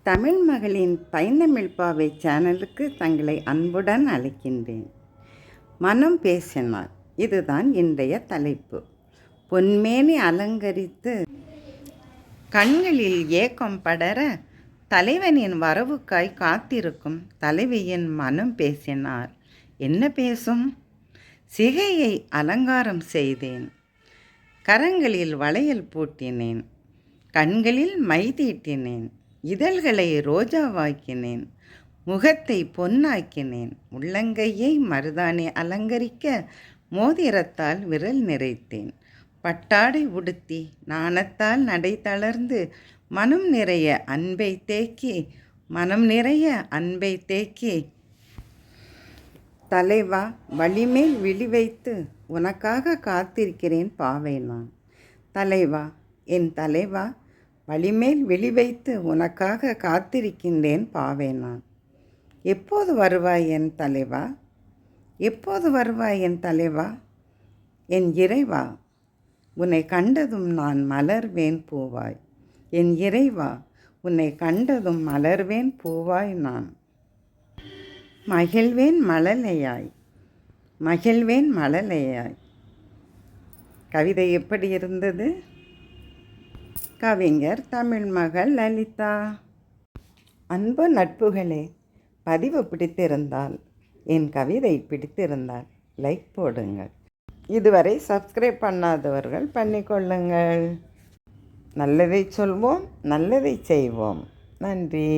தமிழ் மகளின் பைந்தமிழ் பாவை சேனலுக்கு தங்களை அன்புடன் அழைக்கின்றேன். மனம் பேசினார். இதுதான் இன்றைய தலைப்பு. பொன்மேனி அலங்கரித்து கண்களில் ஏக்கம் படர தலைவனின் வரவுக்காய் காத்திருக்கும் தலைவியின் மனம் பேசினார். என்ன பேசும்? சிகையை அலங்காரம் செய்தேன், கரங்களில் வளையல் பூட்டினேன், கண்களில் மை தீட்டினேன், இதழ்களை ரோஜாவாக்கினேன், முகத்தை பொன்னாக்கினேன், உள்ளங்கையை மருதாணி அலங்கரிக்க மோதிரத்தால் விரல் நிறைத்தேன், பட்டாடை உடுத்தி நாணத்தால் நடை தளர்ந்து மனம் நிறைய அன்பை தேக்கி தலைவா வழிமேல் விழி வைத்து உனக்காக காத்திருக்கிறேன் பாவை நான். தலைவா, என் தலைவா, வழிமேல் விழி வைத்து உனக்காக காத்திருக்கின்றேன் பாவை நான். எப்போது வருவாய் என் தலைவா? எப்போது வருவாய் என் தலைவா? என் இறைவா, உன்னை கண்டதும் நான் மலர்வேன் பூவாய். என் இறைவா, உன்னை கண்டதும் மலர்வேன் பூவாய் நான். மகிழ்வேன் மழலையாய். கவிதை எப்படி இருந்தது? கவிஞர் தமிழ் மகள் லலிதா. அன்பு நட்புகளே, பதிவு பிடித்திருந்தால், என் கவிதை பிடித்திருந்தால் லைக் போடுங்கள். இதுவரை சப்ஸ்கிரைப் பண்ணாதவர்கள் பண்ணிக்கொள்ளுங்கள். நல்லதை சொல்வோம், நல்லதை செய்வோம். நன்றி.